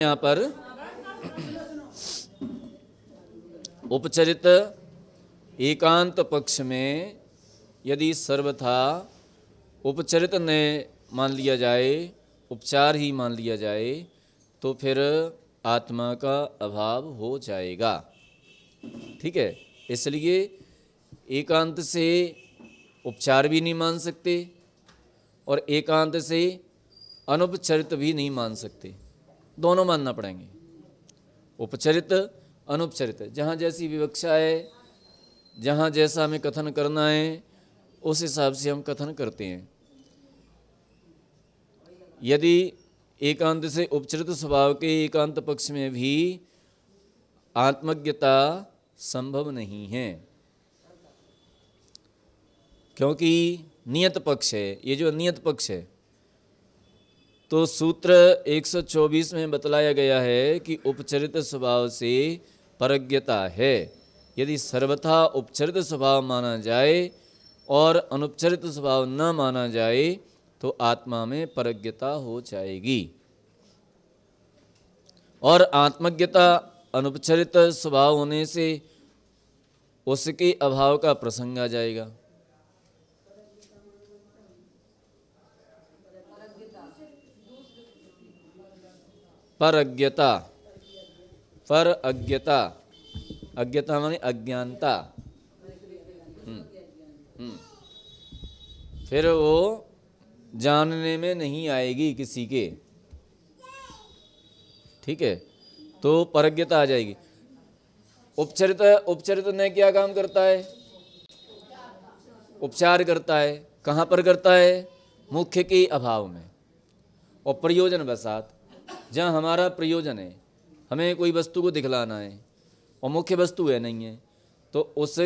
यहाँ पर उपचरित एकांत पक्ष में यदि सर्वथा उपचरित न मान लिया जाए, उपचार ही मान लिया जाए, तो फिर आत्मा का अभाव हो जाएगा। ठीक है, इसलिए एकांत से उपचार भी नहीं मान सकते और एकांत से अनुपचरित भी नहीं मान सकते, दोनों मानना पड़ेंगे। उपचरित अनुपचरित, जहाँ जैसी विवक्षा है, जहाँ जैसा हमें कथन करना है, उस हिसाब से हम कथन करते हैं। यदि एकांत से उपचरित स्वभाव के एकांत पक्ष में भी आत्मज्ञता संभव नहीं है, क्योंकि नियत पक्ष है, ये जो नियत पक्ष है, तो सूत्र 124 में बतलाया गया है कि उपचरित स्वभाव से परज्ञता है। यदि सर्वथा उपचरित स्वभाव माना जाए और अनुपचरित स्वभाव न माना जाए तो आत्मा में परज्ञता हो जाएगी और आत्मज्ञता अनुपचरित स्वभाव होने से उसके अभाव का प्रसंग आ जाएगा। परज्ञता, पर अज्ञता, अज्ञता माने अज्ञानता। फिर वो जानने में नहीं आएगी किसी के। ठीक है, तो परज्ञता आ जाएगी। उपचरित, उपचरित ने क्या काम करता है? उपचार करता है। कहाँ पर करता है? मुख्य के अभाव में और प्रयोजन वसात, जहाँ हमारा प्रयोजन है, हमें कोई वस्तु को दिखलाना है और मुख्य वस्तु है नहीं है, तो उस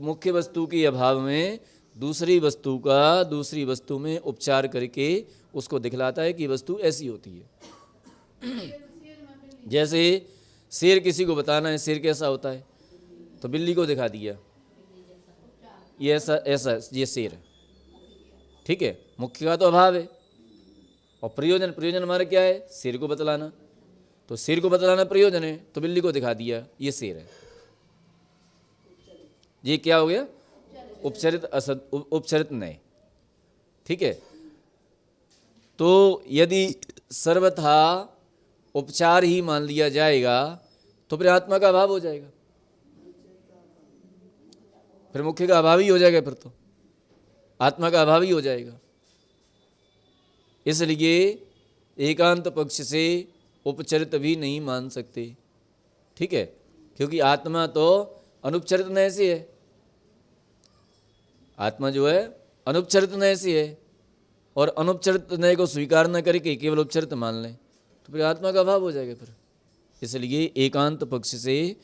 मुख्य वस्तु के अभाव में दूसरी वस्तु का दूसरी वस्तु में उपचार करके उसको दिखलाता है कि वस्तु ऐसी होती है। जैसे शेर, किसी को बताना है शेर कैसा होता है, तो बिल्ली को दिखा दिया, ये ऐसा ऐसा ये शेर है। ठीक है, मुख्य का तो अभाव है और प्रयोजन, प्रयोजन हमारा क्या है? शेर को बतलाना, तो शेर को बतलाना प्रयोजन है, तो बिल्ली को दिखा दिया ये शेर है। ये क्या हो गया? उपचरित असद, उपचरित नए। ठीक है, तो यदि सर्वथा उपचार ही मान लिया जाएगा तो फिर आत्मा का अभाव हो जाएगा, फिर मुख्य का अभाव ही हो जाएगा, फिर तो आत्मा का अभाव ही हो जाएगा। इसलिए एकांत पक्ष से उपचरित भी नहीं मान सकते। ठीक है, क्योंकि आत्मा तो अनुपचरित नय से है, आत्मा जो है अनुपचरित नय से है, और अनुपचरित नय को स्वीकार न करके केवल उपचरित मान लें तो फिर आत्मा का अभाव हो जाएगा फिर। इसलिए एकांत पक्ष से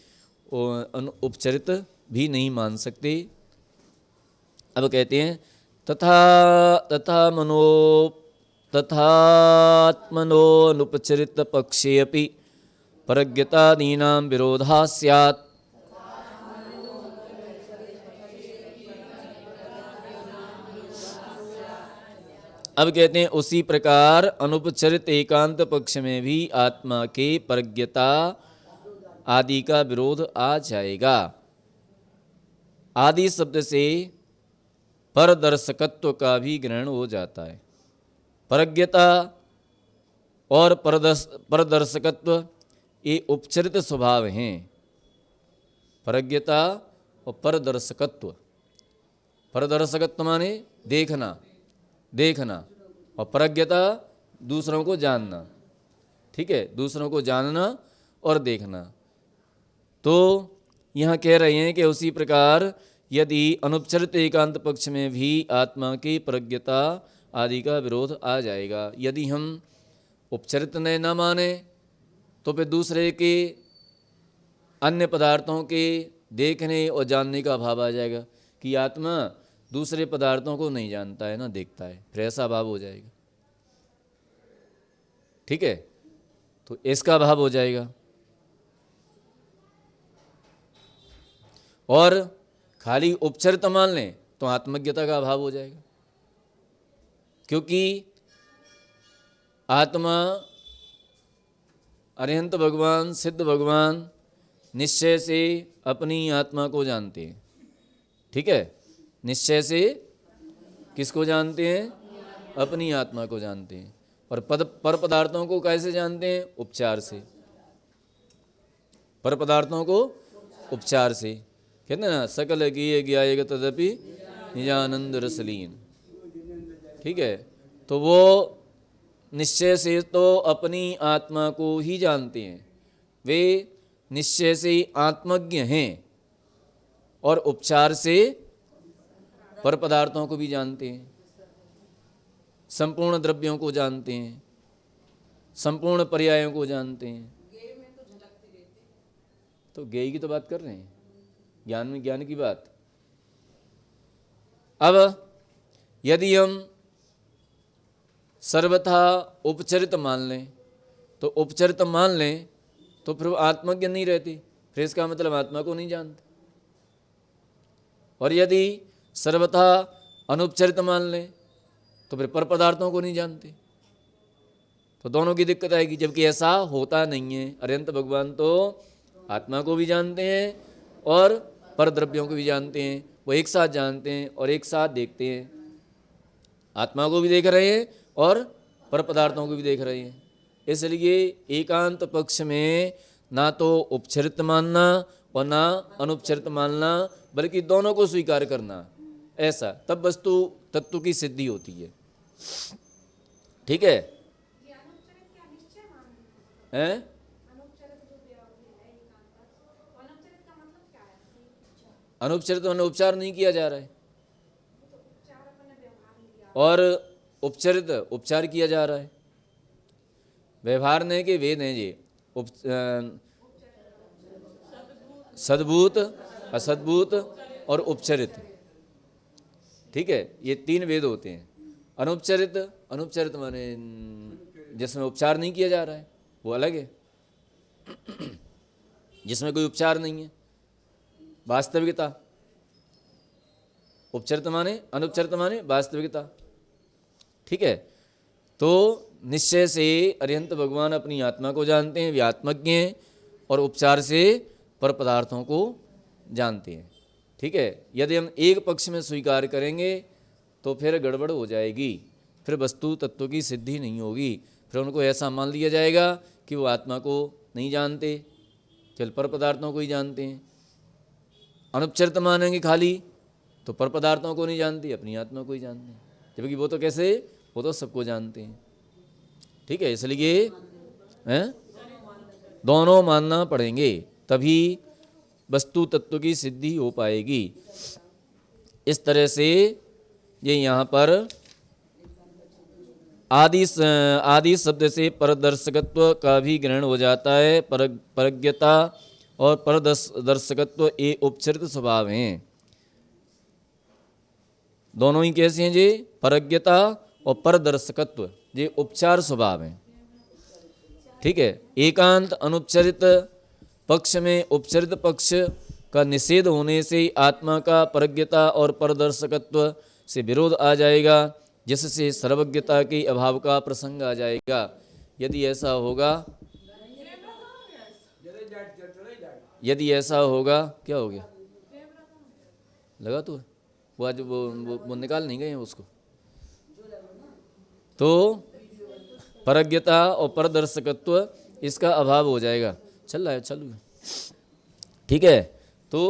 उपचरित भी नहीं मान सकते। अब कहते हैं तथात्मनोनुपचरित पक्षे अपि परज्ञतादीनां विरोधा स्यात्। अब कहते हैं उसी प्रकार अनुपचरित एकांत पक्ष में भी आत्मा के परज्ञता आदि का विरोध आ जाएगा। आदि शब्द से परदर्शकत्व का भी ग्रहण हो जाता है। परज्ञता और परदर्शकत्व ये उपचरित स्वभाव हैं। परज्ञता और परदर्शकत्व, परदर्शकत्व माने देखना, देखना, और परज्ञता दूसरों को जानना। ठीक है, दूसरों को जानना और देखना। तो यहाँ कह रहे हैं कि उसी प्रकार यदि अनुपचरित एकांत पक्ष में भी आत्मा की परज्ञता आदि का विरोध आ जाएगा। यदि हम उपचरित ने न माने तो फिर दूसरे के अन्य पदार्थों के देखने और जानने का अभाव आ जाएगा कि आत्मा दूसरे पदार्थों को नहीं जानता है ना देखता है, फिर ऐसा अभाव हो जाएगा। ठीक है, तो इसका अभाव हो जाएगा। और खाली उपचरित मान लें तो आत्मज्ञता का अभाव हो जाएगा, क्योंकि आत्मा अरिहंत भगवान, सिद्ध भगवान निश्चय से अपनी आत्मा को जानते हैं। ठीक है, निश्चय से किसको जानते हैं? अपनी आत्मा को जानते हैं। और पर पदार्थों को कैसे जानते हैं? उपचार से। पर पदार्थों को उपचार से। कहते हैं ना, सकल कीय ज्ञायेग तदपि निजानंद रसलीन। ठीक है, तो वो निश्चय से तो अपनी आत्मा को ही जानते हैं, वे निश्चय से आत्मज्ञ हैं, और उपचार से पर पदार्थों को भी जानते हैं, संपूर्ण द्रव्यों को जानते हैं, संपूर्ण पर्यायों को जानते हैं। तो ज्ञेय की तो बात कर रहे हैं, ज्ञान में ज्ञान की बात। अब यदि हम सर्वथा उपचरित मान लें, तो उपचरित मान लें तो फिर आत्मज्ञ नहीं रहती, फिर इसका मतलब आत्मा को नहीं जानते। और यदि सर्वथा अनुपचरित मान लें तो फिर पर पदार्थों को नहीं जानते। तो दोनों की दिक्कत आएगी, जबकि ऐसा होता नहीं है। अरिहंत भगवान तो आत्मा को भी जानते हैं और पर द्रव्यों को भी जानते हैं, वो एक साथ जानते हैं और एक साथ देखते हैं। आत्मा को भी देख रहे हैं और पर पदार्थों को भी देख रहे हैं। इसलिए एकांत पक्ष में ना तो उपचरित मानना और ना अनुपचरित मानना, बल्कि दोनों को स्वीकार करना, ऐसा तब वस्तु तत्व की सिद्धि होती है। ठीक है, हैं? अनुपचरित मैंने उपचार नहीं किया जा रहा है, और उपचरित उपचार किया जा रहा है। व्यवहार ने के वेद हैं जी, सद्भूत, असद्भूत और उपचरित। ठीक है, ये तीन वेद होते हैं। अनुपचरित, अनुपचरित माने जिसमें उपचार नहीं किया जा रहा है, वो अलग है। जिसमें कोई उपचार नहीं है, वास्तविकता। उपचरित माने, अनुपचरित माने वास्तविकता। ठीक है, तो निश्चय से अरिहंत भगवान अपनी आत्मा को जानते हैं, वे आत्मज्ञ हैं, और उपचार से पर पदार्थों को जानते हैं। ठीक है, यदि हम एक पक्ष में स्वीकार करेंगे तो फिर गड़बड़ हो जाएगी, फिर वस्तु तत्व की सिद्धि नहीं होगी। फिर उनको ऐसा मान लिया जाएगा कि वो आत्मा को नहीं जानते, केवल पर पदार्थों को ही जानते हैं। अनुपचरित मानेंगे खाली तो पर पदार्थों को नहीं जानते, अपनी आत्मा को ही जानते हैं, जबकि वो तो कैसे, वो तो सबको जानते हैं। ठीक है, इसलिए दोनों मानना पड़ेंगे, तभी वस्तु तत्व की सिद्धि हो पाएगी। इस तरह से ये यहाँ पर आदि शब्द से परदर्शकत्व का भी ग्रहण हो जाता है। परज्ञता और परदर्शकत्व ये उपचरित स्वभाव हैं। दोनों ही कैसे हैं जी? परज्ञता और परदर्शकत्व ये उपचार स्वभाव हैं। ठीक है, एकांत अनुपचरित पक्ष में उपचरित पक्ष का निषेध होने से आत्मा का परज्ञता और परदर्शकत्व से विरोध आ जाएगा, जिससे सर्वज्ञता के अभाव का प्रसंग आ जाएगा। यदि ऐसा होगा, यदि ऐसा होगा, क्या हो गया? लगा तो वो आज वो निकाल नहीं गए हैं उसको। तो परज्ञता और परदर्शकत्व इसका अभाव हो जाएगा। चल रहा है, चलो ठीक है। तो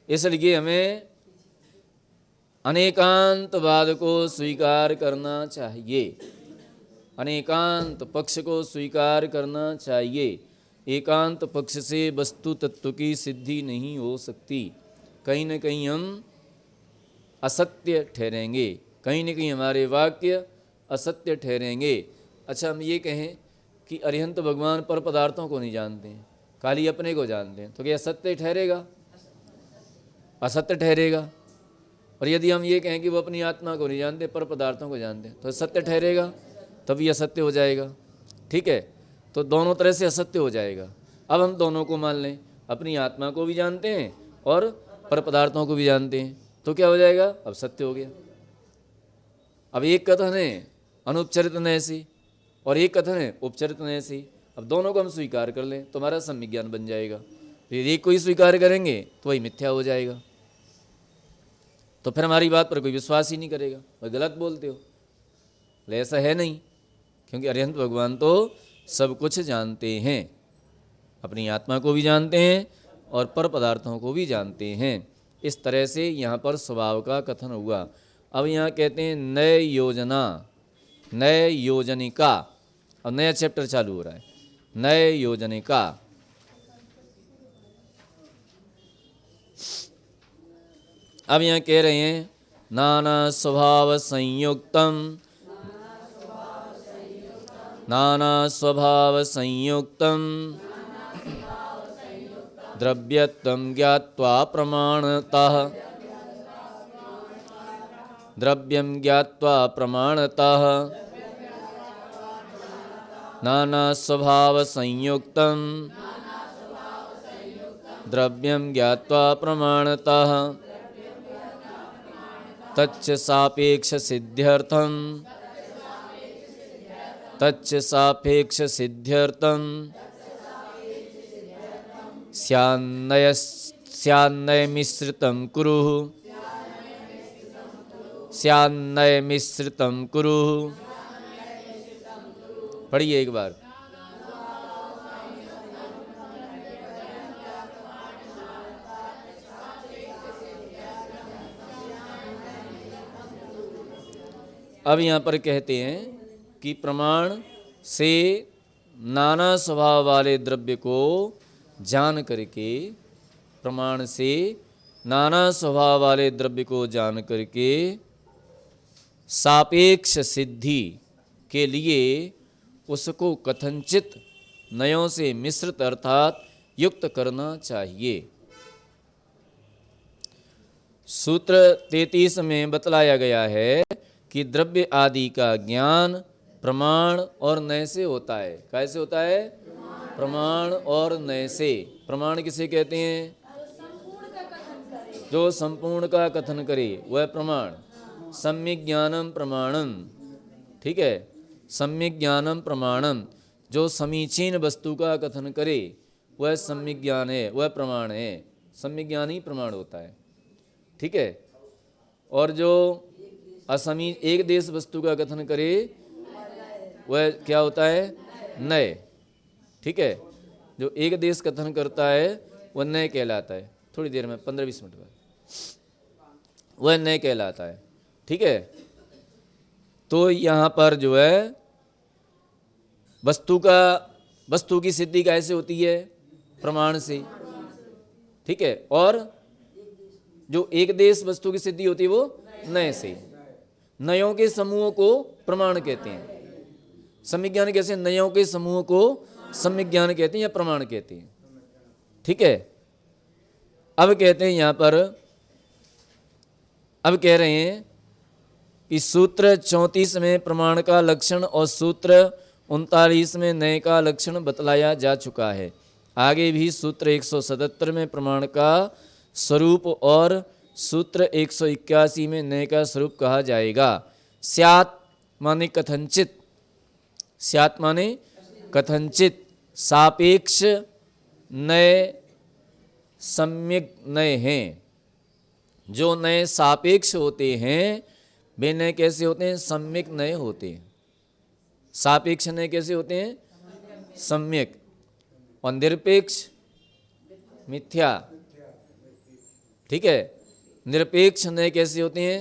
इसलिए हमें अनेकांतवाद को स्वीकार करना चाहिए, अनेकांत पक्ष को स्वीकार करना चाहिए। एकांत पक्ष से वस्तु तत्व की सिद्धि नहीं हो सकती। कहीं न कहीं हम असत्य ठहरेंगे, कहीं न कहीं हमारे वाक्य असत्य ठहरेंगे। अच्छा, हम ये कहें कि अरिहंत भगवान पर पदार्थों को नहीं जानते हैं, खाली अपने को जानते हैं, तो क्या सत्य ठहरेगा? असत्य ठहरेगा। और यदि हम ये कहें कि वो अपनी आत्मा को नहीं जानते, पर पदार्थों को जानते हैं, तो सत्य ठहरेगा, तभी असत्य हो जाएगा। ठीक है, तो दोनों तरह से असत्य हो जाएगा। अब हम दोनों को मान लें, अपनी आत्मा को भी जानते हैं और पर पदार्थों को भी जानते हैं, तो क्या हो जाएगा? अब सत्य हो गया। अब एक कथन है अनुपचरित नैसी और एक कथन है उपचरित नैसी। अब दोनों को हम स्वीकार कर लें तो हमारा सम्यक ज्ञान बन जाएगा। फिर एक को ही स्वीकार करेंगे तो वही मिथ्या हो जाएगा, तो फिर हमारी बात पर कोई विश्वास ही नहीं करेगा, वह गलत बोलते हो। बोले ऐसा है नहीं, क्योंकि अरिहंत भगवान तो सब कुछ जानते हैं, अपनी आत्मा को भी जानते हैं और पर पदार्थों को भी जानते हैं। इस तरह से यहाँ पर स्वभाव का कथन हुआ। अब यहाँ कहते हैं नय योजना, नय योजनिका। अब नया चैप्टर चालू हो रहा है, नय योजनिका। अब यहाँ कह रहे हैं नाना स्वभाव संयुक्तम, नाना स्वभाव संयुक्तम द्रव्यत्वं ज्ञात्वा प्रमाणतः, द्रव्यं ज्ञात्वा प्रमाणतः नाना स्वभाव संयुक्तं द्रव्यं ज्ञात्वा प्रमाणतः तच्च सापेक्ष सिद्ध्यर्थं, तच्च सापेक्ष सिद्ध्यर्थं स्यान्नय मिश्रितं कुरुः, स्यान्नय मिश्रितं कुरुः। पढ़िए एक बार। अब यहाँ पर कहते हैं कि प्रमाण से नाना स्वभाव वाले द्रव्य को जान करके, प्रमाण से नाना स्वभाव वाले द्रव्य को जान करके सापेक्ष सिद्धि के लिए उसको कथनचित नयों से मिश्रित अर्थात युक्त करना चाहिए। सूत्र 33 में बतलाया गया है कि द्रव्य आदि का ज्ञान प्रमाण और नय से होता है। कैसे होता है? प्रमाण और नय से। प्रमाण किसे कहते हैं? जो संपूर्ण का कथन करे वह प्रमाण। सम्यक ज्ञानम प्रमाणम, ठीक है, सम्यक ज्ञानम प्रमाणम। जो समीचीन वस्तु का कथन करे वह सम्यक ज्ञान है, वह प्रमाण है। सम्यक ज्ञान ही प्रमाण होता है, ठीक है। और जो एक देश वस्तु का कथन करे वह क्या होता है? नय, ठीक है। जो एक देश कथन करता है वह नय कहलाता है। थोड़ी देर में 15-20 मिनट बाद वह नय कहलाता है, ठीक है। तो यहाँ पर जो है वस्तु की सिद्धि कैसे होती है? प्रमाण से, ठीक है। और जो एक देश वस्तु की सिद्धि होती है वो नय से। नयों के समूह को प्रमाण कहते हैं। सम्यक ज्ञान कैसे? नयों के समूह को सम्यक ज्ञान कहते हैं या प्रमाण कहते हैं, ठीक है। अब कहते हैं यहाँ पर, अब कह रहे हैं कि सूत्र 34 में प्रमाण का लक्षण और सूत्र 39 में नय का लक्षण बतलाया जा चुका है। आगे भी सूत्र 177 में प्रमाण का स्वरूप और सूत्र 181 में नय का स्वरूप कहा जाएगा। स्यात् माने कथनचित, स्यात् माने कथनचित, सापेक्ष नय सम्यक नय हैं। जो नय सापेक्ष होते हैं वे नय कैसे होते हैं? सम्यक नय होते हैं। सापेक्ष नय कैसे होते हैं? सम्यक। और निरपेक्ष मिथ्या, ठीक है। निरपेक्ष नय कैसे होते हैं?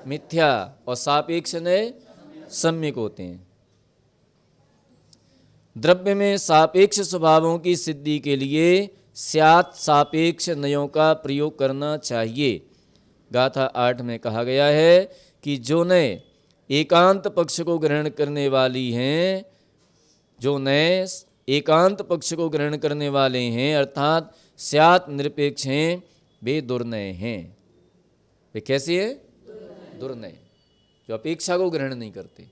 मिथ्या। और सापेक्ष नय सम्यक होते हैं। द्रव्य में सापेक्ष स्वभावों की सिद्धि के लिए स्यात् सापेक्ष नयों का प्रयोग करना चाहिए। गाथा 8 में कहा गया है कि जो नय एकांत पक्ष को ग्रहण करने वाली हैं, जो नय एकांत पक्ष को ग्रहण करने वाले हैं अर्थात स्यात् निरपेक्ष हैं, वे दुर्नय हैं। वे कैसे हैं? दुर्नय। जो अपेक्षा को ग्रहण नहीं करते,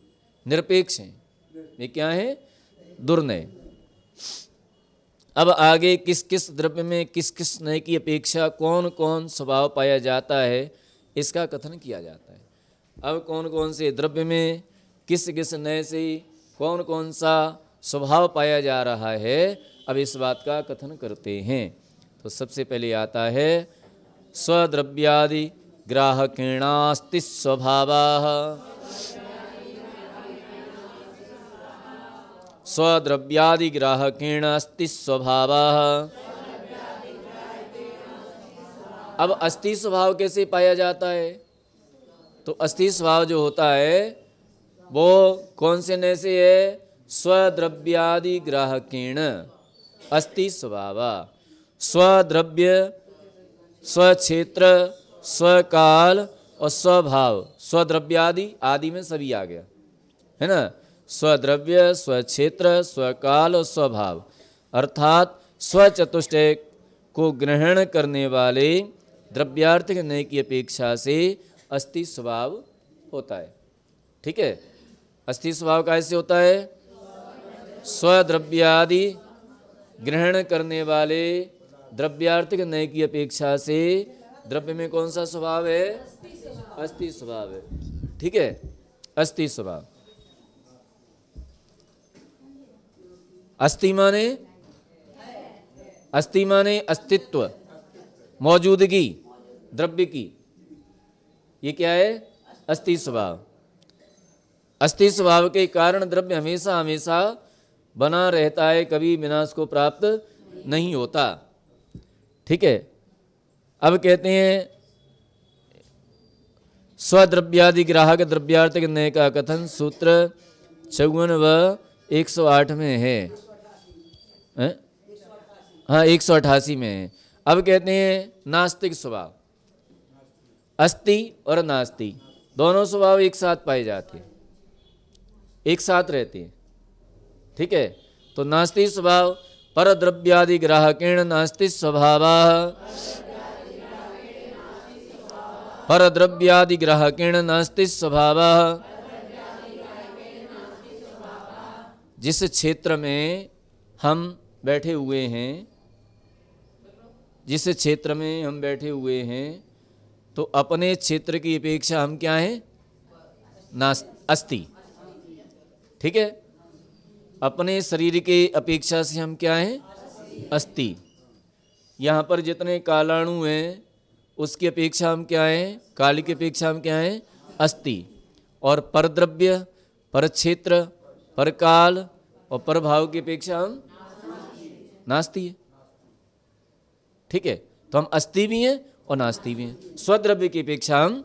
निरपेक्ष हैं, वे क्या हैं? दुर्नय। अब आगे किस किस द्रव्य में किस किस नय की अपेक्षा कौन कौन स्वभाव पाया जाता है इसका कथन किया जाता है। अब कौन कौन से द्रव्य में किस किस नय से कौन कौन सा स्वभाव पाया जा रहा है। अब इस बात का कथन करते हैं। तो सबसे पहले आता है स्वद्रव्यादि ग्राहकेणास्ति स्वभावः। स्वद्रव्यादि ग्राहकेणास्ति स्वभावः। अब अस्ति स्वभाव कैसे पाया जाता है? तो अस्ति स्वभाव जो होता है वो कौन से नय से है? स्वद्रव्यादि ग्राहकेण अस्ति स्वभाव। स्वद्रव्य, स्वक्षेत्र, स्वकाल और स्वभाव। स्वद्रव्यादि आदि में सभी आ गया है ना। स्वद्रव्य, स्वक्षेत्र, स्वकाल और स्वभाव अर्थात स्वचतुष्टय को ग्रहण करने वाले द्रव्यार्थिक नय की अपेक्षा से अस्ति स्वभाव होता है। ठीक है, अस्ति स्वभाव कैसे होता है? स्वद्रव्यादि ग्रहण करने वाले द्रव्यार्थिक नय की अपेक्षा से द्रव्य में कौन सा स्वभाव है? अस्ति स्वभाव है। ठीक है, अस्ति स्वभाव। अस्ति माने अस्तित्व, मौजूदगी द्रव्य की, ये क्या है? अस्ति स्वभाव। अस्ति स्वभाव के कारण द्रव्य हमेशा हमेशा बना रहता है, कभी विनाश को प्राप्त नहीं होता। ठीक है, अब कहते हैं स्वद्रव्यादि ग्राहक द्रव्यार्थिक नय का कथन सूत्र 54 व 108 में है, हाँ 188 में है। अब कहते हैं नास्तिक स्वभाव। अस्ति और नास्ति दोनों स्वभाव एक साथ पाए जाते हैं, एक साथ रहते हैं। ठीक है, तो नास्ति स्वभाव पर द्रव्यादि ग्राहकेण नास्ति स्वभावः। पर द्रव्यादि ग्राहकेण नास्ति स्वभावः। जिस क्षेत्र में हम बैठे हुए हैं, जिस क्षेत्र में हम बैठे हुए हैं, तो अपने क्षेत्र की अपेक्षा हम क्या हैं? अस्ति। ठीक है, अपने शरीर के अपेक्षा से हम क्या हैं? अस्ति। यहाँ पर जितने कालाणु हैं उसकी अपेक्षा हम क्या हैं? काल की अपेक्षा हम क्या हैं? अस्ति। और परद्रव्य, परक्षेत्र, परकाल और परभाव की अपेक्षा हम नास्ति है। ठीक है, तो हम अस्ति भी हैं और नास्ति भी हैं। स्वद्रव्य की अपेक्षा हम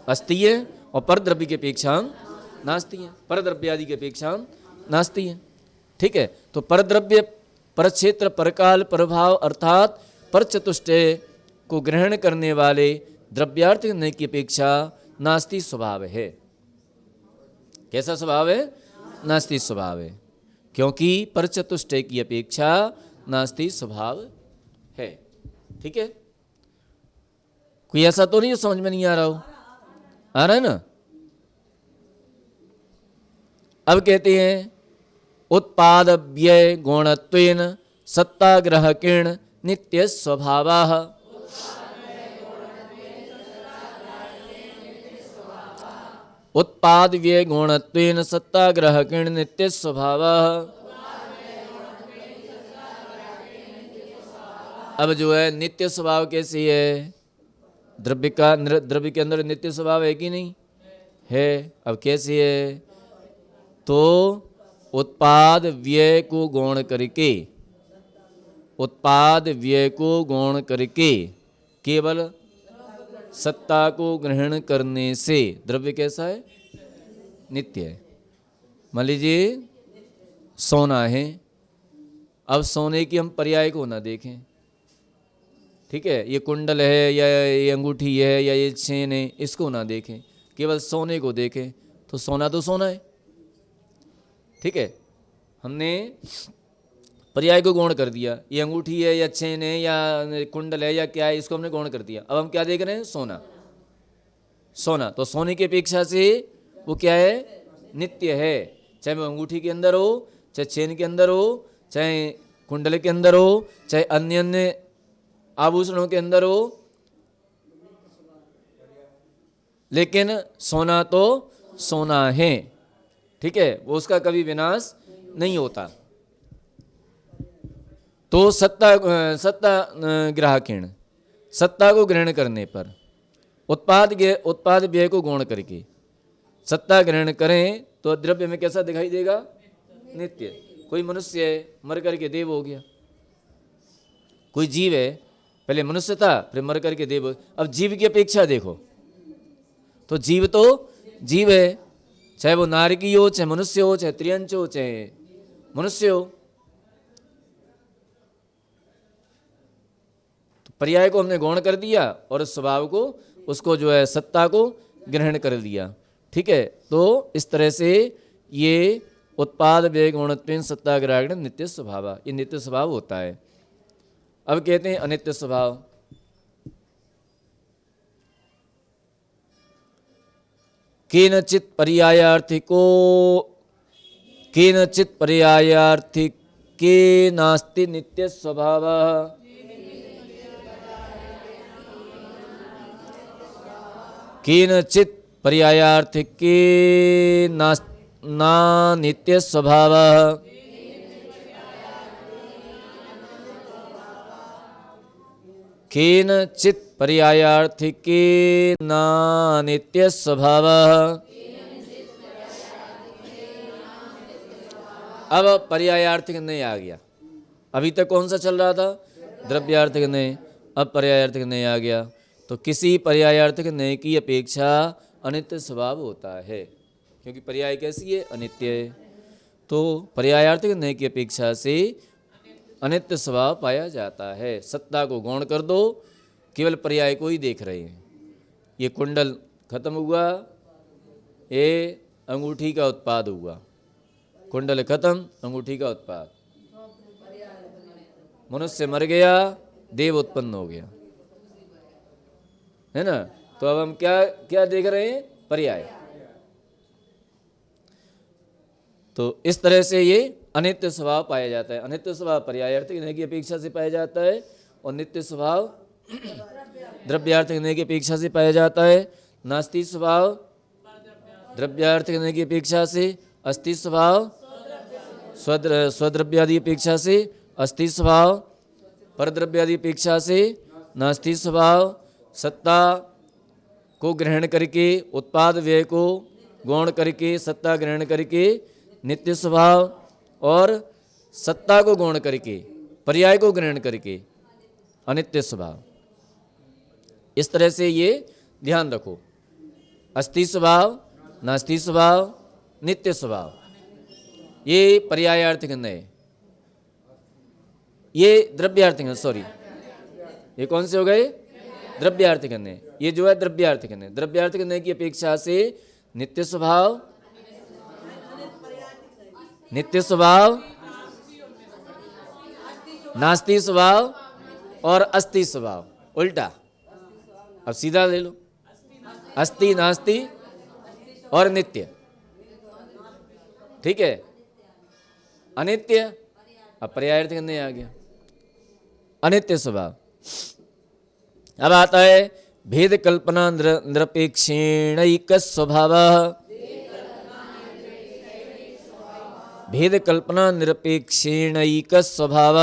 अस्ति हैं और परद्रव्य की अपेक्षा हम नास्ति हैं। परद्रव्य आदि की अपेक्षा हम नास्ति हैं। ठीक है, तो परद्रव्य, परक्षेत्र, परकाल, प्रभाव अर्थात परचतुष्टय को ग्रहण करने वाले द्रव्यार्थिक नय की अपेक्षा नास्ति स्वभाव है। कैसा स्वभाव है? नास्ति स्वभाव है, क्योंकि परचतुष्टय की अपेक्षा नास्ति स्वभाव है। ठीक है, कोई ऐसा तो नहीं समझ में नहीं आ रहा हो? आ रहा है ना? अब कहते हैं उत्पाद व्यय गुणत्वेन सत्ताग्राहकेण नित्य स्वभावः। उत्पाद व्यय गुणत्वेन सत्ताग्राहकेण नित्य स्वभावः। अब जो है नित्य स्वभाव कैसी है? द्रव्य के अंदर नित्य स्वभाव है कि नहीं है? अब कैसी है? तो उत्पाद व्यय को गौण करके, उत्पाद व्यय को गौण करके केवल सत्ता को ग्रहण करने से द्रव्य कैसा है? नित्य है। मान लीजिए सोना है, अब सोने की हम पर्याय को ना देखें। ठीक है, ये कुंडल है या ये अंगूठी है या ये चेन है, इसको ना देखें, केवल सोने को देखें, तो सोना तो सोना है। ठीक है, हमने पर्याय को गौण कर दिया, ये अंगूठी है या चेन है या कुंडल है या क्या है, इसको हमने गौण कर दिया। अब हम क्या देख रहे हैं? सोना। सोना तो सोने की अपेक्षा से वो क्या है? नित्य है। चाहे वो अंगूठी के अंदर हो, चाहे चेन के अंदर हो, चाहे कुंडल के अंदर हो, चाहे अन्य अन्य आभूषणों के अंदर हो, लेकिन सोना तो सोना है। ठीक है, वो उसका कभी विनाश नहीं होता। तो सत्ता ग्राहकीण, सत्ता को ग्रहण करने पर उत्पाद व्यय को गौण करके सत्ता ग्रहण करें तो द्रव्य में कैसा दिखाई देगा? नित्य। कोई मनुष्य है, मर करके देव हो गया। कोई जीव है, पहले मनुष्य था फिर मर करके देव। अब जीव की अपेक्षा देखो, तो जीव तो जीव है, चाहे वो नारकी हो, चाहे मनुष्य हो, चाहे त्रियंच हो, चाहे मनुष्य हो। तो पर्याय को हमने गौण कर दिया और उस स्वभाव को, उसको जो है सत्ता को ग्रहण कर लिया। ठीक है, तो इस तरह से ये उत्पाद व्यय गौणत्वेन सत्ता ग्राहण नित्य स्वभाव, ये नित्य स्वभाव होता है। अब कहते हैं अनित्य स्वभाव। केनचित पर्यायार्थिके नास्ति नित्य स्वभाव। केनचित पर्यायार्थिके ना नित्य स्वभाव। केनचित् पर्यायार्थिके ना नित्य स्वभाव। अब पर्यायार्थिक नहीं आ गया। अभी तक कौन सा चल रहा था? द्रव्यार्थिक नहीं। अब पर्यायार्थिक नहीं आ गया। तो किसी पर्यायार्थिक नहीं की अपेक्षा अनित्य स्वभाव होता है, क्योंकि पर्याय कैसी है? अनित्य है। तो पर्यायार्थिक नहीं की अपेक्षा से अनित्य स्वभाव पाया जाता है। सत्ता को गौण कर दो, केवल पर्याय को ही देख रहे हैं। ये कुंडल खत्म हुआ, ये अंगूठी का उत्पाद हुआ। कुंडल खत्म, अंगूठी का उत्पाद। मनुष्य मर गया, देव उत्पन्न हो गया, है ना। तो अब हम क्या क्या देख रहे हैं? पर्याय। तो इस तरह से ये अनित्य स्वभाव पाया जाता है। अनित्य स्वभाव पर्यायार्थिक नहीं की अपेक्षा से पाया जाता है, और नित्य स्वभाव द्रव्यार्थिक नहीं की अपेक्षा से पाया जाता है। नास्ति स्वभाव द्रव्यार्थिक नहीं की अपेक्षा से, अस्ति स्वभाव स्वद्रव्यादि अपेक्षा से, अस्ति स्वभाव परद्रव्यादि अपेक्षा से, नास्ति स्वभाव सत्ता को ग्रहण करके, उत्पाद व्यय को गौण करके, सत्ता ग्रहण करके नित्य स्वभाव, और सत्ता को गौण करके, पर्याय को ग्रहण करके अनित्य स्वभाव। इस तरह से ये ध्यान रखो। अस्ति स्वभाव, नास्ति स्वभाव, नित्य स्वभाव, ये पर्यायार्थिक नहीं, ये द्रव्यार्थिक, सॉरी ये कौन से हो गए? द्रव्यार्थिक नहीं। ये जो है द्रव्यार्थिक नहीं। द्रव्यार्थिक नहीं की अपेक्षा से नित्य स्वभाव, नित्य स्वभाव, नास्ति स्वभाव और अस्ति स्वभाव, उल्टा। अब सीधा ले लो, अस्ति, नास्ति और नित्य। ठीक है, अनित्य। अब पर्यायार्थिक नहीं आ गया, अनित्य स्वभाव। अब आता है भेद कल्पना निरपेक्षेणैक स्वभाव। भेद कल्पना निरपेक्षेणैक स्वभाव।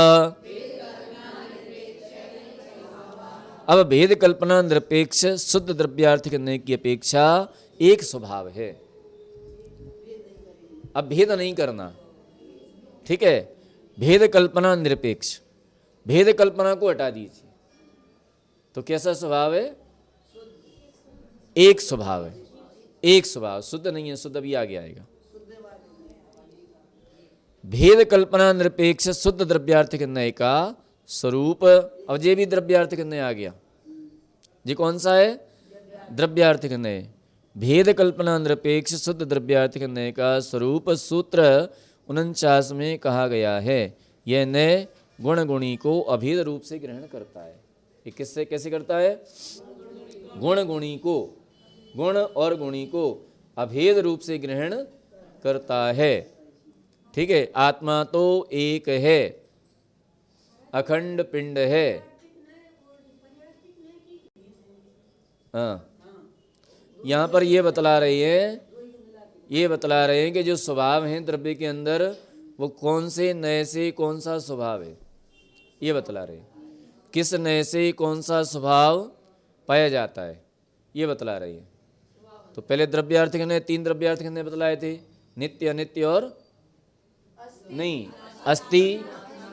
अब भेद कल्पना निरपेक्ष शुद्ध द्रव्यार्थिक नहीं की अपेक्षा एक स्वभाव है। अब भेद नहीं करना, ठीक है। भेद कल्पना निरपेक्ष, भेद कल्पना को हटा दीजिए, तो कैसा स्वभाव है? एक स्वभाव है, एक स्वभाव। शुद्ध नहीं है, शुद्ध भी आगे आएगा। भेद कल्पना निरपेक्ष शुद्ध द्रव्यार्थिक नय का स्वरूप। अब ये भी द्रव्यार्थिक नय आ गया। ये कौन सा है? द्रव्यार्थिक नय। भेद कल्पना निरपेक्ष शुद्ध द्रव्यार्थिक नय का स्वरूप सूत्र 49 में कहा गया है। यह नय गुण गुणी को अभेद रूप से ग्रहण करता है। ये किससे कैसे करता है? गुण गुणी को, गुण और गुणी को अभेद रूप से ग्रहण करता है। ठीक है, आत्मा तो एक है, अखंड पिंड है। हाँ, यहाँ पर ये बतला रही है, ये बतला रहे हैं कि जो स्वभाव हैं द्रव्य के अंदर, वो कौन से नए से कौन सा स्वभाव है। ये बतला रहे। किस नए से कौन सा स्वभाव पाया जाता है ये बतला रही है। तो पहले द्रव्यार्थिक ने 3 द्रव्यार्थिक ने बतलाए थे, नित्य, अनित्य और नहीं, अस्ति,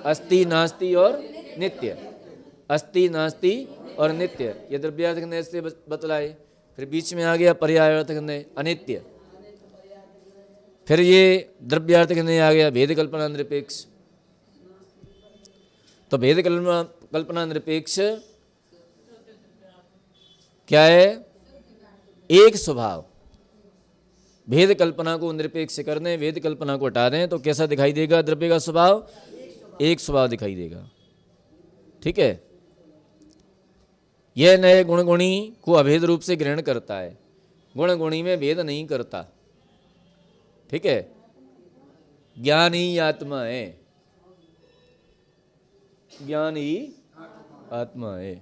अस्ति, नास्ति और नित्य, अस्ति, नास्ति और नित्य, ये द्रव्यार्थिक ने से बतलाए। फिर बीच में आ गया पर्यायार्थक ने अनित्य। फिर ये द्रव्यार्थिक ने आ गया भेद कल्पना निरपेक्ष। तो भेद कल्पना निरपेक्ष क्या है? एक स्वभाव। भेद कल्पना को निरपेक्ष कर दें, भेद कल्पना को हटा दें तो कैसा दिखाई देगा? द्रव्य का स्वभाव एक स्वभाव दिखाई देगा। ठीक है। यह नए गुण गुणी को अभेद रूप से ग्रहण करता है, गुण गुणी में भेद नहीं करता। ठीक है। ज्ञान ही आत्मा है, ज्ञान ही आत्मा है।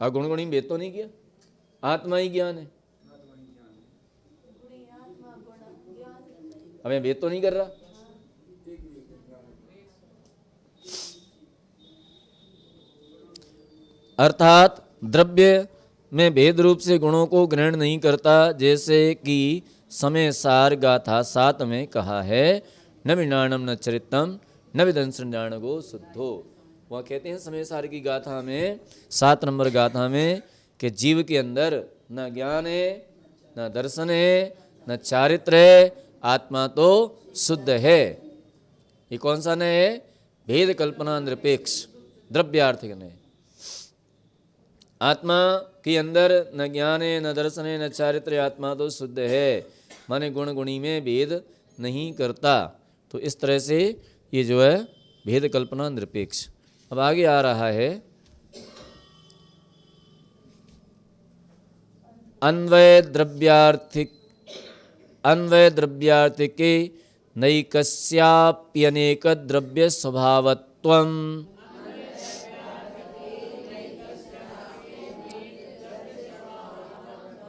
गुण गुणी में भेद तो नहीं किया, आत्मा ही ज्ञान है। हमें भेद तो नहीं कर रहा। अर्थात द्रव्य में भेद रूप से गुणों को ग्रहण नहीं करता, जैसे कि समय सार गाथा 7 में कहा है, न विनाणम न चरितम न विदंसृणाणगो शुद्धो। वह कहते हैं समय सार की गाथा में, 7 नंबर गाथा में, कि जीव के अंदर न ज्ञान है, न दर्शन है, न चारित्र है, आत्मा तो शुद्ध है। ये कौन सा न है? भेद कल्पना निरपेक्ष द्रव्यार्थिक ने। आत्मा के अंदर न ज्ञान है, न दर्शन है, न चारित्र, आत्मा तो शुद्ध है, माने गुण गुणी में भेद नहीं करता। तो इस तरह से ये जो है भेद कल्पना निरपेक्ष। अब आगे आ रहा है अन्वय द्रव्यार्थिक, अन्वय द्रव्यार्थिके नैकस्याप्यनेक द्रव्य स्वभावत्वम्।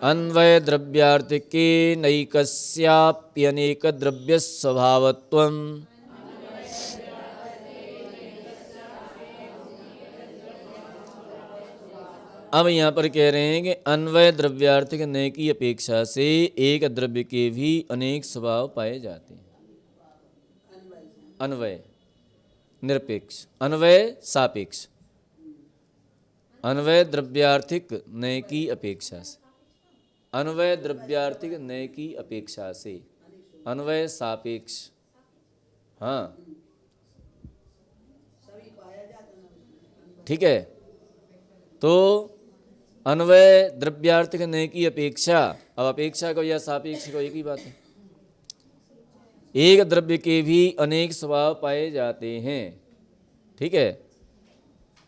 अन्वय द्रव्यार्थिके नैकस्याप्यनेक द्रव्य स्वभावत्वम्। अब यहाँ पर कह रहे हैं कि अन्वय द्रव्यार्थिक नए की अपेक्षा से एक द्रव्य के भी अनेक स्वभाव पाए जाते हैं। अन्वय निरपेक्ष, अन्वय सापेक्ष। अन्वय द्रव्यार्थिक नए की अपेक्षा से, अन्वय द्रव्यार्थिक नए की अपेक्षा से, अन्वय सापेक्ष। हाँ ठीक है। तो अन्वय द्रव्यार्थिक नए की अपेक्षा, अब अपेक्षा को या सापेक्ष को एक ही बात है। एक द्रव्य के भी अनेक स्वभाव पाए जाते हैं। ठीक है।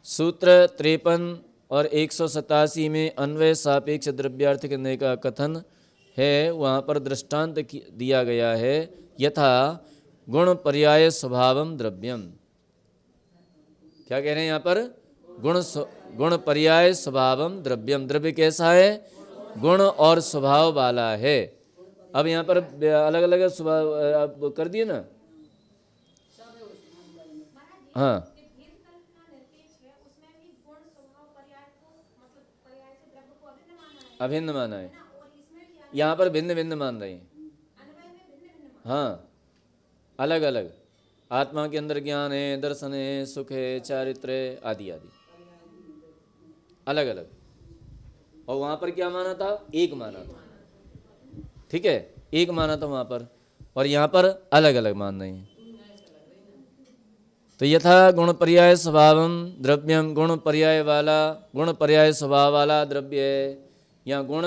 सूत्र 53 और 187 में अन्वय सापेक्ष द्रव्यार्थिक नए का कथन है। वहाँ पर दृष्टांत दिया गया है, यथा गुण पर्याय स्वभावम द्रव्यम। क्या कह रहे हैं यहाँ पर? गुण पर्याय स्वभावम द्रव्यम। द्रव्य कैसा है? गुण और स्वभाव वाला है। अब यहाँ पर अलग अलग स्वभाव कर दिए ना। हाँ अभिन्न माना है, यहाँ पर भिन्न भिन्न मान रहे हैं। हाँ अलग अलग, आत्मा के अंदर ज्ञान है, दर्शन है, सुख है, चारित्र है, आदि आदि, अलग अलग। और वहाँ पर क्या माना था? एक माना था। ठीक है, एक माना था वहाँ पर, और यहाँ पर अलग अलग मान रहे हैं। तो यथा गुण पर्याय स्वभावम द्रव्यम, गुण पर्याय वाला, गुण पर्याय स्वभाव वाला द्रव्य है, या गुण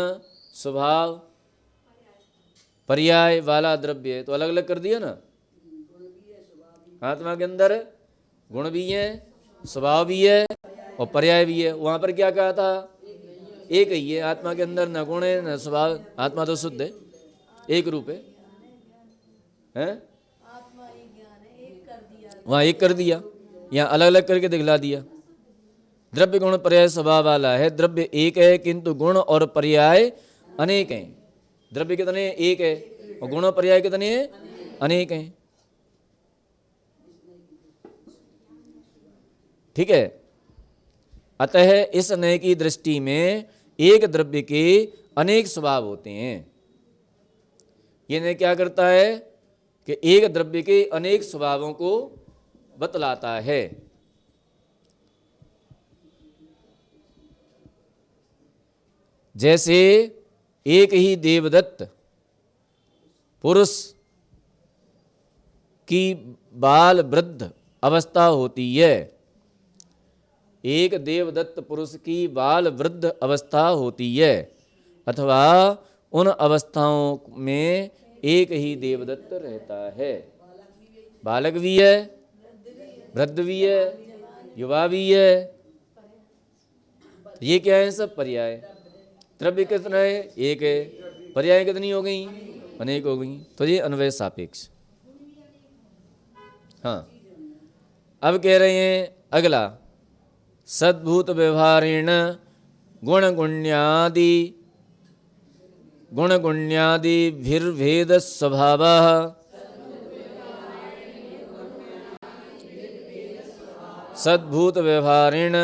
स्वभाव पर्याय वाला द्रव्य है। तो अलग अलग कर दिया ना। आत्मा के अंदर गुण भी है, स्वभाव भी है और पर्याय भी है। वहाँ पर क्या कहा था? एक ही है। आत्मा के अंदर न गुण है न स्वभाव, आत्मा तो शुद्ध है, एक रूप है, हैं? वहाँ एक कर दिया, यहाँ अलग अलग करके दिखला दिया। द्रव्य गुण पर्याय स्वभाव वाला है, द्रव्य एक है किंतु गुण और पर्याय अनेक हैं। द्रव्य कितने? एक है, और गुण और पर्याय कितने हैं? अनेक हैं। ठीक है। अतः इस नय की दृष्टि में एक द्रव्य के अनेक स्वभाव होते हैं। ये नय क्या करता है कि एक द्रव्य के अनेक स्वभावों को बतलाता है। जैसे एक ही देवदत्त पुरुष की बाल वृद्ध अवस्था होती है, एक देवदत्त पुरुष की बाल वृद्ध अवस्था होती है, अथवा उन अवस्थाओं में एक ही देवदत्त रहता है। बालक भी है, वृद्ध भी है, युवा भी है। ये क्या है? सब पर्याय। द्रव्य कितना है? एक है। पर्याय कितनी हो गई? अनेक हो गई। तो ये अन्वय सापेक्ष। हाँ, अब कह रहे हैं अगला, सद्भूत व्यवहारेण गुणगुण्यादि भिर्भेद स्वभावः सद्भूत व्यवहारेण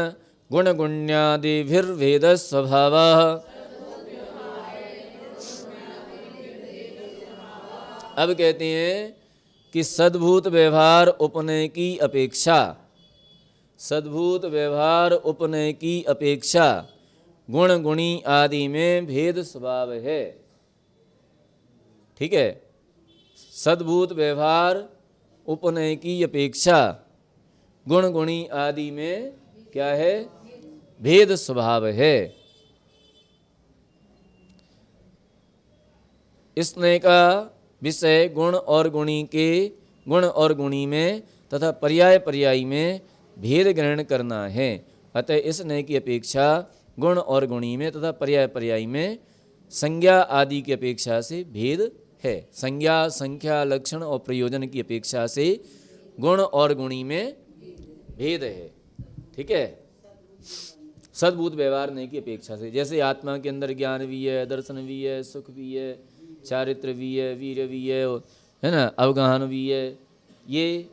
गुणगुण्यादिभिर्भेद स्वभावः। अब कहते हैं कि सद्भूत व्यवहार उपनय की अपेक्षा, सद्भूत व्यवहार उपनय की अपेक्षा गुण गुणी आदि में भेद स्वभाव है। ठीक है, सद्भूत व्यवहार उपनय की अपेक्षा गुण गुणी आदि में क्या है? भेद स्वभाव है। इस नय का विषय गुण और गुणी के, गुण और गुणी में तथा पर्याय पर्यायी में भेद ग्रहण करना है। अतः इस नय की अपेक्षा गुण और गुणी में तथा पर्याय पर्यायी में संज्ञा आदि की अपेक्षा से भेद है। संज्ञा, संख्या, लक्षण और प्रयोजन की अपेक्षा से गुण और गुणी में भेद है। ठीक है, सद्भूत व्यवहार नय की अपेक्षा से। जैसे आत्मा के अंदर ज्ञान भी है, दर्शन भी है, सुख भी है, चारित्र भी है, वीर्य भी है ना, अवगाहन भी है, ये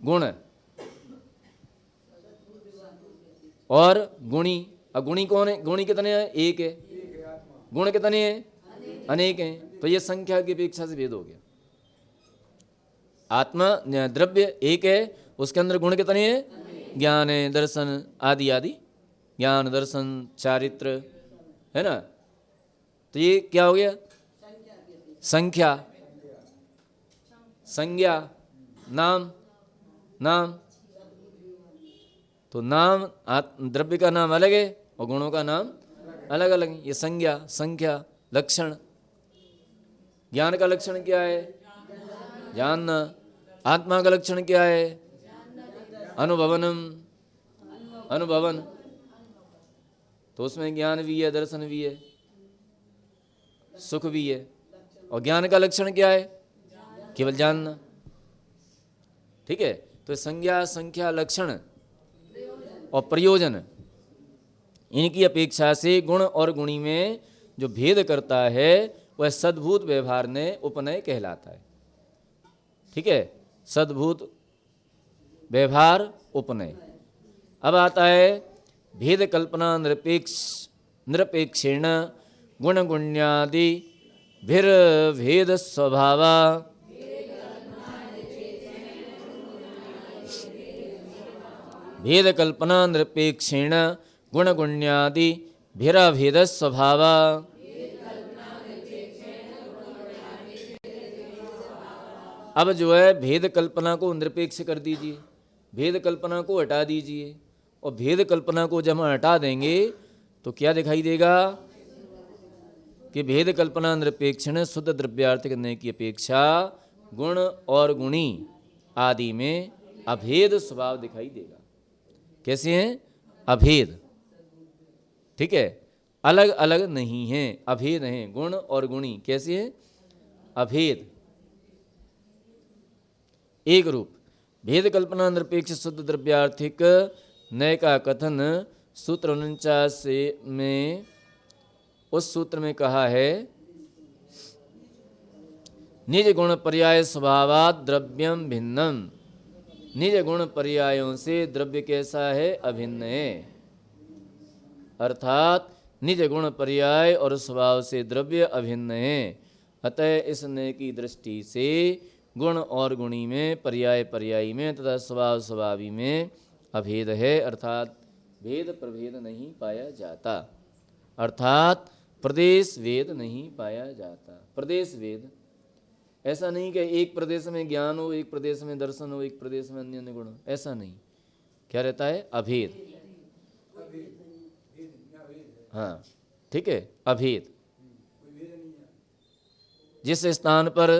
गुण। और गुणी, अब गुणी कौन है? गुणी कितने हैं? एक है। गुण कितने हैं? अनेक हैं। तो ये संख्या की अपेक्षा से भेद हो गया। आत्मा द्रव्य एक है, उसके अंदर गुण कितने हैं? ज्ञान है, दर्शन आदि आदि, ज्ञान, दर्शन, चारित्र, है ना। तो ये क्या हो गया? संख्या, संज्ञा, नाम, नाम। तो नाम, द्रव्य का नाम अलग है और गुणों का नाम अलग अलग है। ये संज्ञा, संख्या, लक्षण। ज्ञान का लक्षण क्या है? जानना। आत्मा का लक्षण क्या है? अनुभवनम, अनुभवन। तो उसमें ज्ञान भी है, दर्शन भी है, सुख भी है। और ज्ञान का लक्षण क्या है? केवल जानना। ठीक है, तो संज्ञा, संख्या, लक्षण और प्रयोजन, इनकी अपेक्षा से गुण और गुणी में जो भेद करता है वह सद्भूत व्यवहार ने उपनय कहलाता है। ठीक है, सद्भूत व्यवहार उपनय। अब आता है भेद कल्पना निरपेक्षेण गुण गुण्यादि भेद स्वभावा। भेद कल्पना निरपेक्षेण गुण गुण्यादि भेद स्वभावा। अब जो है भेद कल्पना को निरपेक्ष कर दीजिए, भेद कल्पना को हटा दीजिए। और भेद कल्पना को जब हम हटा देंगे तो क्या दिखाई देगा कि भेद कल्पना निरपेक्षण शुद्ध द्रव्यार्थ करने की अपेक्षा गुण और गुणी आदि में अभेद स्वभाव दिखाई देगा। कैसे हैं? अभेद। ठीक है, अलग अलग नहीं हैं, अभेद हैं। गुण और गुणी कैसे हैं? अभेद, एक रूप। भेद कल्पना निरपेक्ष शुद्ध द्रव्यार्थिक नय का कथन सूत्र 49 में, उस सूत्र में कहा है, निज गुण पर्याय स्वभावात् द्रव्यम भिन्नम। निज गुण पर्यायों से द्रव्य कैसा है, अभिन्न है। अर्थात निज गुण पर्याय और स्वभाव से द्रव्य अभिन्न है। अतः इस नय की दृष्टि से गुण और गुणी में, पर्याय पर्यायी में तथा स्वभाव स्वभावी में अभेद है, अर्थात भेद प्रभेद नहीं पाया जाता, अर्थात प्रदेश वेद नहीं पाया जाता। प्रदेश वेद ऐसा नहीं कि एक प्रदेश में ज्ञान हो, एक प्रदेश में दर्शन हो, एक प्रदेश में अन्य अन्य गुण हो, ऐसा नहीं। क्या रहता है, अभेद। हाँ ठीक है, अभेद। जिस स्थान पर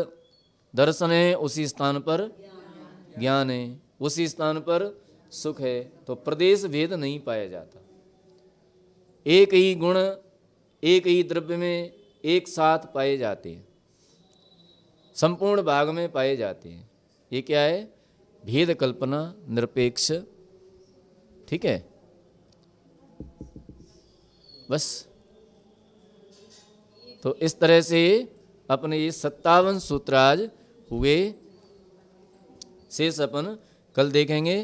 दर्शन है उसी स्थान पर ज्ञान है, उसी स्थान पर सुख है, तो प्रदेश भेद नहीं पाया जाता। एक ही गुण एक ही द्रव्य में एक साथ पाए जाते हैं, संपूर्ण भाग में पाए जाते हैं। ये क्या है, भेद कल्पना निरपेक्ष। ठीक है, बस। तो इस तरह से अपने ये 57 सूत्र आज हुए, शेष अपन कल देखेंगे।